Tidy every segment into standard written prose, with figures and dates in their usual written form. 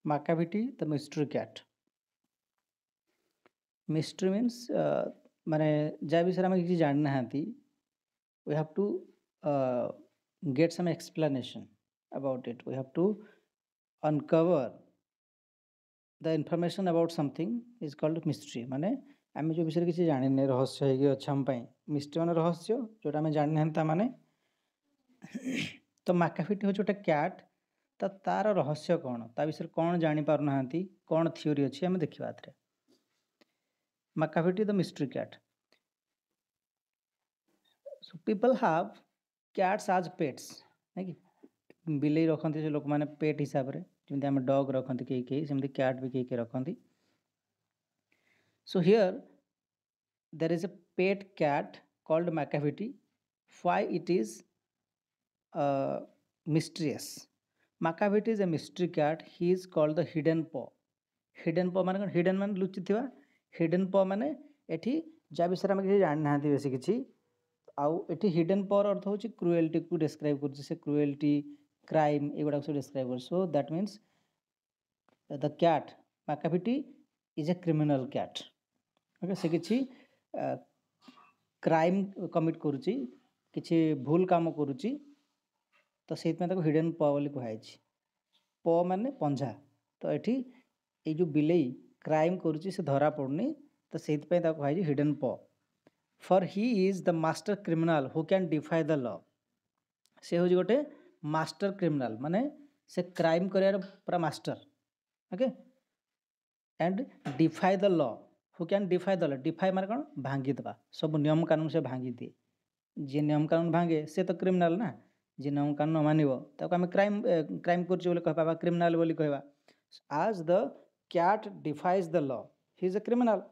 Macavity, the mystery cat. Mystery means माने जा विषय आम किसी जान ना we have to get some explanation about it. We have to uncover the information about something is called mystery. माने आम जो विषय किसी जाने नहीं रहस्य है कि अच्छा हम पाएं mystery माने रहस्य जो आम जान नहीं ता माने तो Macavity हो जोटा cat तो तार रहस्य कौन ता विषय कौन जानी पार ना कौन थ्योरी अच्छी हमें देखिए बात रे Macavity the mystery cat. So people have cats as pets. है कि बिलेई रखती से लोक मैंने पेट हिसाब से जमी आम डग रखती कई सेमती कैट भी कई रखती. So here there is a pet cat called Macavity. Why it is mysterious? Macavity is a mystery cat. He is called the hidden paw. Hidden paw माने hidden मान लुचि थिबा. Hidden paw माने एठी जा विषय आम किसी जान ना बेसी किछि आउ एटी हिडन पावर अर्थ होची क्रुएल्टी को डिस्क्राइब करछि से क्रुएल्टी क्राइम एगुडा को डिस्क्राइब कर so that means the cat Macavity is a criminal cat okay से किछि क्राइम कमिट करूछि किछि भूल काम करूछि तो सेत में ताको हिडन पॉ बोली कहै छै पॉ माने पंजा तो एठी ए जो बिलेई क्राइम करूछि से धरा पड़नी तो सेत पे ताको कहै छै हिडन पॉ. For he is the master criminal who can defy the law. से हूँ गोटे मास्टर क्रिमिनाल माने से क्राइम कर पूरा master okay and defy the law who can defy the law defy माने कौन भांगी देवा सब नियम कानून से भांगी दिए जी नियम कानून भांगे से तो क्रिमिनाल ना जी नियम कानून न मानिब ताको आम क्राइम क्राइम कर क्रिमिनाल बोली कहवा आज the cat defies the law he is a criminal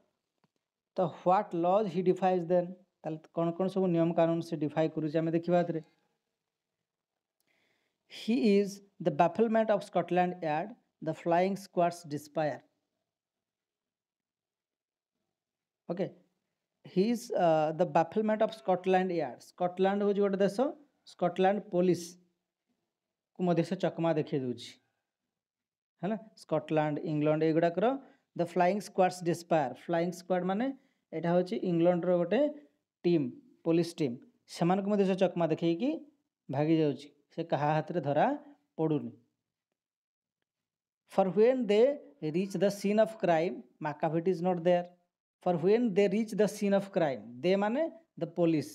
तो what laws he defies then ताले कौन कौन सब नियम कानून से डिफाई करूचे आम देखा थे. He is the bafflement of Scotland Yard the flying squad's despair okay he is the bafflement of Scotland Yard Scotland हूँ गोटे देश स्कॉटलैंड पुलिस को मध्य से चकमा देखिए दूची है ना स्कॉटलैंड इंग्लैंड एगुड़ाकर the flying squad's despair flying squad माने एटा होची इंग्लैंड रो गोटे टीम पुलिस टीम सेमान को मध्य चकमा देखी कि भागी जाउची से कहा हाथ रे धरा पड़ुनी. For when they reach the scene of crime Macavity is not there. For when they reach the scene of crime they माने the police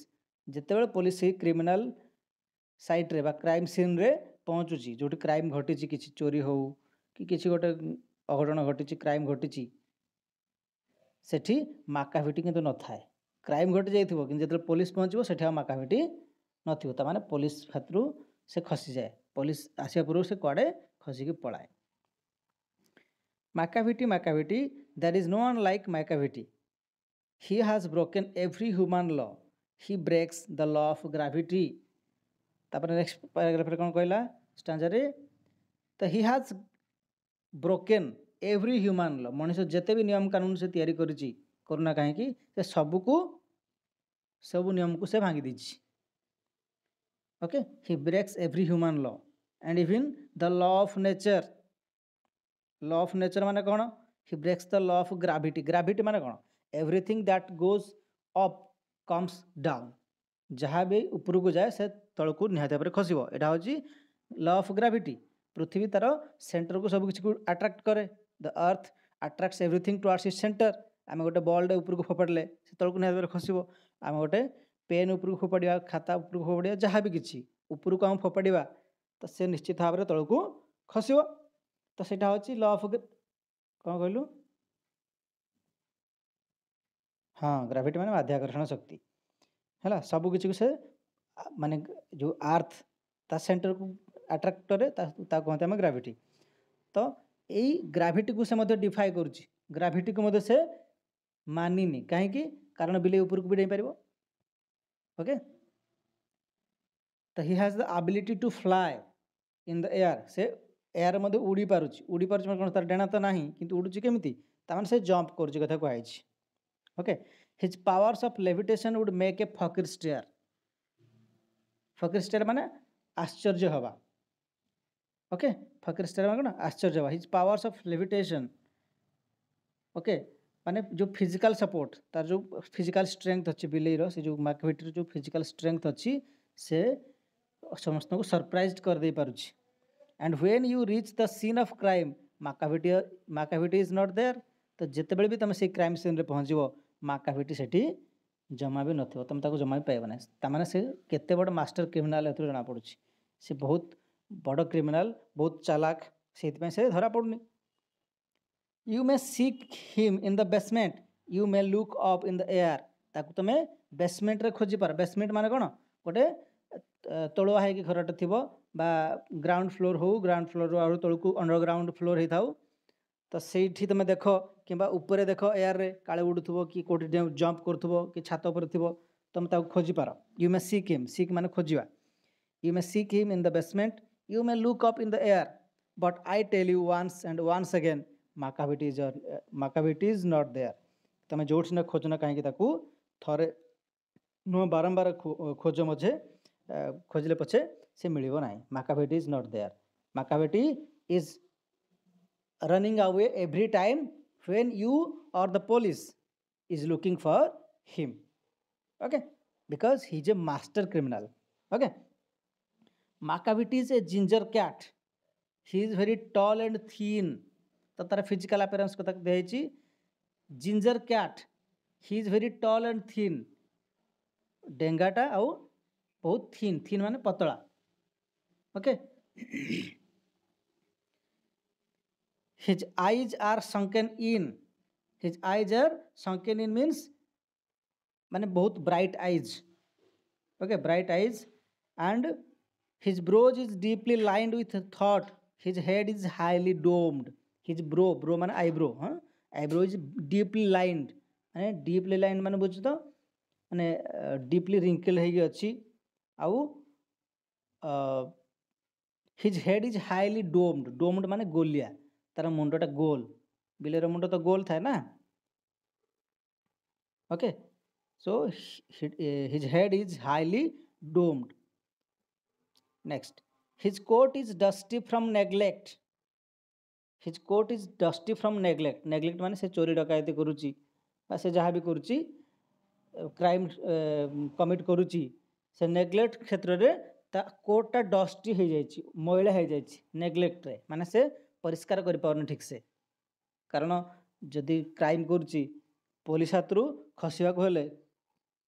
जिते बड़े पुलिस ही क्रिमिनल साइट रे बा क्राइम सीन रे पहुँचुची जोटी क्राइम घटी किसी चोरी हो कि किसी गोटे अघटन घटी क्राइम घटी सेठी Macavity किंतु न थाए क्राइम घटी जाइथिबो कि जेते पुलिस पहुँचबो सेठी Macavity नथिबो ता माने पुलिस हाथरू से खसी जाए पुलिस आसिया पूर्व से कुआडे खसी के पलाए. Macavity there is no one like Macavity. He has broken every human law. He breaks the law of gravity. तापर नेक्स्ट पैराग्राफ रे कोन कहला स्टैंजा रे तो he has broken every human law मनुष्य जेते भी नियम कानून से तैयारी करिछि करुना काहे कि से सब नियम को से भांगी दिछि okay he breaks every human law and even the law of nature माने कौन he breaks the law of gravity माने कौन everything that goes up comes down जहाँ भी ऊपर को जाए से तल को निहाती भाव खसब यहाँ हूँ लॉ ऑफ ग्राविटी पृथ्वी तार सेंटर को सब किसी अट्राक्ट करे the earth attracts everything towards its centre आम गोटे बॉलटे ऊपर को फोपाड़े से तल को निहाती भाव खसब आम गोटे पेन ऊपर को फोपाड़ा खाता ऊपर को फोपाड़ा जहाँ भी किसी ऊपर को आम फोपाड़ा तो से निश्चित भाव में तल को खसब तो सेटा हूँ लॉ ऑफ कौन कहलु हाँ ग्राविटी माने माध्याकर्षण शक्ति है सब किसी से माने जो अर्थ ता सेंटर को अट्राक्ट करे कहते हैं ग्राविटी तो यही ग्राविटी को से मध्य डिफाई करुच्ची ग्राविटी को मध्य से मानिनी कहीं कारण बिले ऊपर को भी नहीं पार ओके तो he has the ability to fly in the air से एयर मध्य उड़ी पारुची कौन तार डेणा तो ना कि उड़ूची केमी तार से जंप कर कथा कहुई okay his powers of levitation would make a फकीर स्टेयर माने आश्चर्य हवा ओके फकीर स्टार कौन आश्चर्य हवा his powers of levitation okay माने जो फिजिकल सपोर्ट तार जो फिजिकल स्ट्रेंथ अच्छी बिलेईर से जो मार्केट जो फिजिकल स्ट्रेंथ अच्छी से समस्त को सरप्राइज कर दे पारुछि and when you reach the scene of crime Macavity is not there तो जिते बड़े भी तुम से क्राइम सीन रे पहुँचो माकाविटी सेठी जमा भी नथिबो तुम ताको जमा भी पाइबो ना तामाने से केते बड़ मास्टर क्रिमिनल एथरो जना पड़ुछि से बहुत बड़ क्रिमिनल बहुत चालाक से धरा पड़ुनी you may seek him in the basement you may look up in the air ताकू तुम बेसमेंट रे खोजी पार बेसमेंट माने कौन गोटे तलुआ है घरटे थी ग्राउंड फ्लोर हो ग्राउंड फ्लोर आउ तलू अंडरग्राउंड फ्लोर होता तो सही तुम देख कि ऊपर देख एयर रे काले उड़ुव कि कौटी जंप करुव कि छात पर थी तुम ताकू खोजी पार यू मे सीक माने खोजा you may seek him in the basement you may look up in the air but I tell you ones and once again माकाविटी is not there तुम जो खोजना कहीं थे नुह बारंबार खोज मझे खोजले पछे से मिलिबो नाही माकाविटी is not there माकाविटी is running away every time when you और the police is looking for him okay because he is a master criminal okay माकाविटी is a ginger cat he is very tall and थीन तो तार physical appearance को दिखाई ginger cat he is very tall and थीन डेंगाटा आउ बहुत थीन माने पतला okay his eyes are sunken in means माने बहुत bright eyes okay bright eyes and his brows is deeply lined with thought his head is highly domed his brow माने eyebrow हाँ eyebrow is deeply lined माने बुझ तो माने deeply wrinkle है अच्छी आउ his head is highly domed माने गोलिया तार मुंडटा गोल बिलेर मुंड तो गोल थाए ना okay so his head is highly domed next his coat is dusty from neglect neglect माने से चोरी डकायती करुची से जहाँ भी करुची क्राइम कमिट करुची से नेग्लेक्ट क्षेत्र में कोटा डस्टी हो जाए मैला हो जाए नेग्लेक्ट रे माने से परिष्कार कर पारन ठीक से कारण जदि क्राइम करुची पुलिस हाथ खसवाक हेले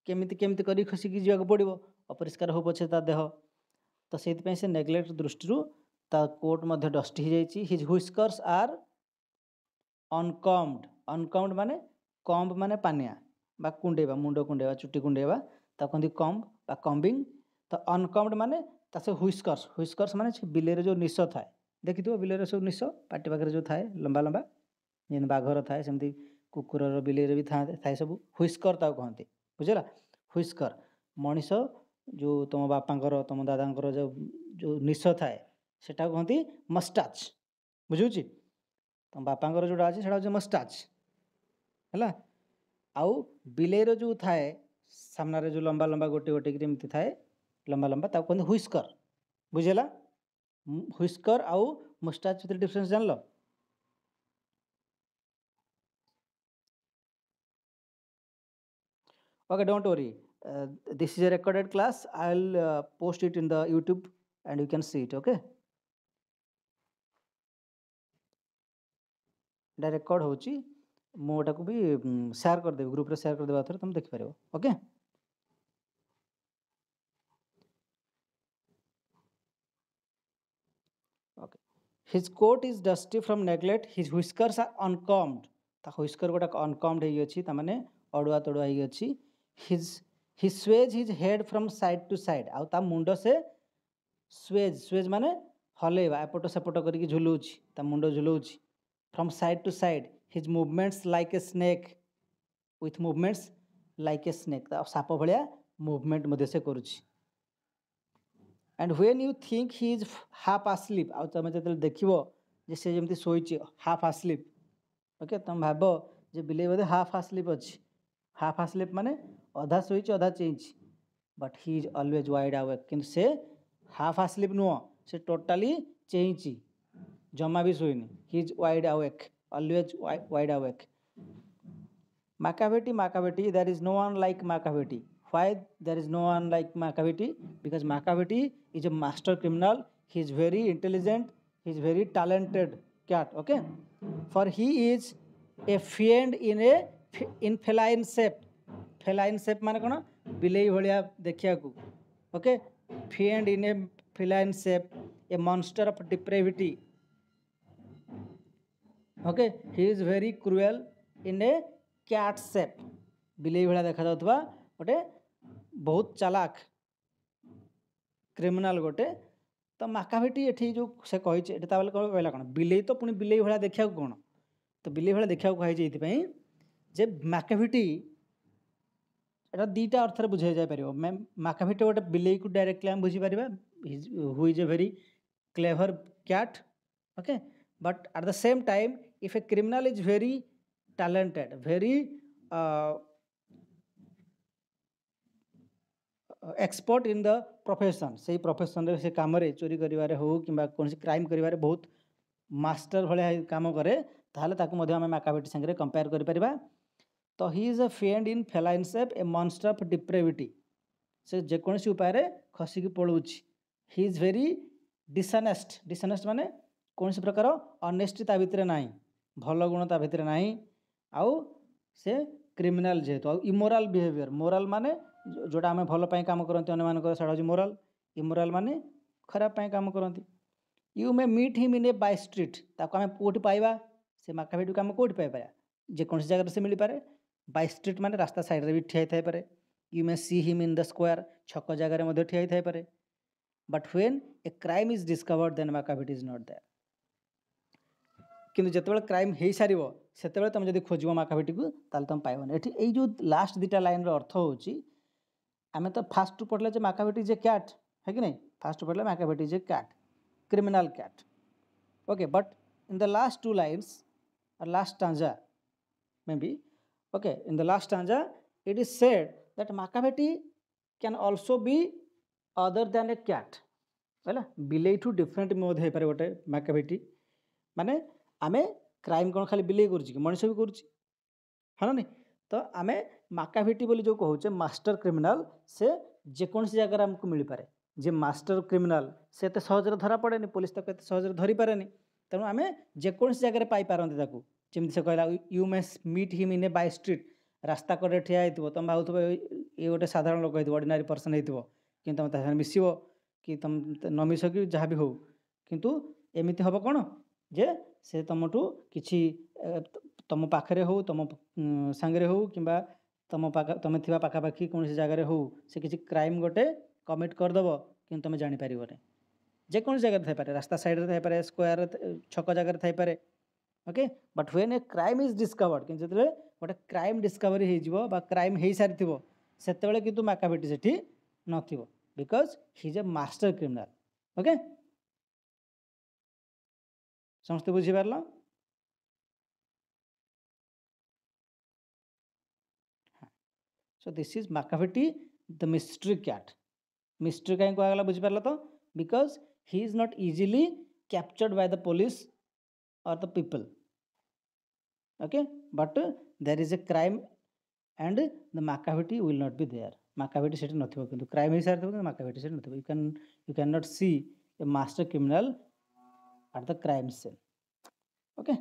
केमिति केमिति करी खसिकी जावाक पड़ो अपरिष्कार हो पछे ता देह तो से नेग्लेक्ट दृष्टि ता कोट मध्य डस्टी हो जाए हिज व्हिस्कर्स आर अनकम्ड माने कम्ब माने पानिया बा कुंडेवा मुंड कुंडेवा चुटी कुंडेवा ता कहते कम्ब बा कम्बिंग तो अनकम्ड माने तासे व्हिस्कर्स माने बिलेर जो निश थाए देखी बिलेर सब निश पाटी पाखे जो थाए लंबा लंबा जेन बाघर थाए सेमती कुकुर बिलेर भी थाए सब व्हिस्कर ताको कहते बुझेगा व्हिस्कर मनीष जो तुम बापांकर तुम दादांकर जो जो निश थाए सेटा कहते मस्टाच बुझुची तुम बापांकर जोड़ा अच्छे से मस्टाच है आउ बिलेर जो थाए सामने जो लंबा लंबा गोटे गोटे एमती थाए लंबा लंबा ताको कहते व्हिस्कर बुझेला व्हिस्कर आउ मस्टाच भीतर डिफरेंस जान लो okay don't worry this is a recorded class I'll post it in the YouTube and you can see it okay Etah record होची मोटा को भी शेयर कर देबे ग्रुप रे शेयर कर देबा थरे तुम देख पारिबो okay okay his coat is dusty from neglect his whiskers are अनकम्ड ता व्हिस्कर गोटा अनकम्ड हे अछि ता माने अडुआ तडुआ हे अछि his Suez his head from side to side आ ता मुंड से स्वेज माने हलेबा एपट सेपट करके झुलुछि ता मुंड झुलुछि from side to side his movements like a snake with movements like a snake shop Bhaya movement मध्य से करुछि and when you think he is half आस्लीप आ तुम जो देखो जे से जमी शोची हाफ आस्लीप ओके तुम भाव जे बिले बोधे हाफ आस्लीप अच्छी हाफ आस्लीप माने अधा शोची अधा चेंची but he is always wide awake कि से हाफ आस्लीप नुह से टोटाली चेईची जमा भी शोनी he is wide awake always wide awake Macavity there is no one like Macavity. Why there is no one like Macavity? Because Macavity is a master criminal. He is very intelligent. He is very talented cat. Okay, for he is a fiend in feline shape. Feline shape माने कौन बिलेई भलिया देखिया को. Okay, fiend in a feline shape, a monster of depravity. Okay, he is very cruel in a cat सेप बिलेई भाया देखा जाउथबा गोटे बहुत चालाक criminal गोटे तो माकाभिटी एठी जो से कहि छे एटा ताबले कहला कोन बिलेई तो पुनी बिलेई भाया देखिया कोन तो बिलेई भाया देखिया को कहि जेति पई जे माकाभिटी एटा दीटा अर्थ रे बुझाई जाय परिबो माकाभिटी गोटे बिलेई को डायरेक्टली हम बुझी परिबा who is a very clever cat okay but at the same time if a criminal is very talented very expert in the profession से प्रोफेशन रे से काम रे चोरी करिवारे हो किबा कोनसी क्राइम करिवारे बहुत मास्टर भले काम करे ताहले ताकू मध्ये हम माकाभिटी संगे कंपेयर करि परिबा तो ही is a fiend in feline shape a monster of depravity से जे कोनसी उपाय रे खसी की पळुछि ही इज वेरी डिसनेस्ट माने कोनसी प्रकार ऑनेस्टी ता भितरे नाही भल गुण ता भितरे नाही आउ से क्रिमिनाल जेहेतु आउ इमोराल बिहेवियर मोराल माने जोटा आम भल काम करती अन्य मान से मोराल इमोराल माने खराब काम करती you may meet him in a by street ताको आम कौटी पाइबा से माकाभिटी को आम कौटी पाइपर जेकोसी जगह से मिल पारे बाय स्ट्रीट माने रास्ता साइड रे भी ठिया थाई पारे you may see him in the square छक जगह में ठिया थाई पारे but when a crime is discovered then माकाभिटी is not there किंतु जितेबाला क्राइम हो सार से तुम जब खोज माकाभिटी को ताल तुम पाइबन ये जो लास्ट दुटा लाइन अर्थ होमें तो फास्ट पढ़ले जे माकाभिटी जे कैट है कि नहीं फास्ट पढ़ले माकाभिटी जे cat criminal cat okay but in the last two lines और last stanza may be okay in the last stanza it is said that माकाभिटी can also be other than A cat है बिलेई ठू different हो पारे गोटे माकाभिटी माने आमे crime कौन खाली बिलेई कर मनीष भी कर नहीं तो आम माकाभिटी बोली जो कहूचे मास्टर क्रिमिनाल से जेकोसी जगह आमको मिल पारे जे मास्टर क्रिमिनाल से एत सहजरे धरा पड़े पुलिस तक एत सहजरे धरी पारे तेणु आम जेकोसी जगह पाइपारती जमी से कहला you may meet him in a by street रास्ता कड़े ठिया हो तुम भाव ये गोटे साधारण लोक हो ऑर्डिनरी पर्सन हो कि तुम ता मिसब कि तुम न मिस कि जहाँ भी हो किंतु एमती हम कौन जे से तुमठू किसी तुम पाखे हो तुम सांगे हो कि तुम तुम थी पाखापाखि कौन जगार हो से किसी क्राइम गोटे कमिट करदेव कि तुम जापर जेकोसी जगह थाईपे रास्ता साइड रे थाईपे स्क्वायर छक जगह थाईपे okay but when a crime is discovered कि जो गोटे क्राइम डिस्कवरी हो क्राइम हो सारी से किंतु माकाभिटी सेठी नथिबो because he is a master criminal okay समस्ते बुझीपार so this is माकाभिटी the mystery cat mystery कहीं कहला बुझीपार तो because he is not easily captured by the police और the people okay but there is a crime and the माकाभिटी will not be there माकाभिटी सेठी नथिबो किंतु crime ही सारी थबो माकाभिटी सेठी नथिबो you can not C A master criminal at the crime scene okay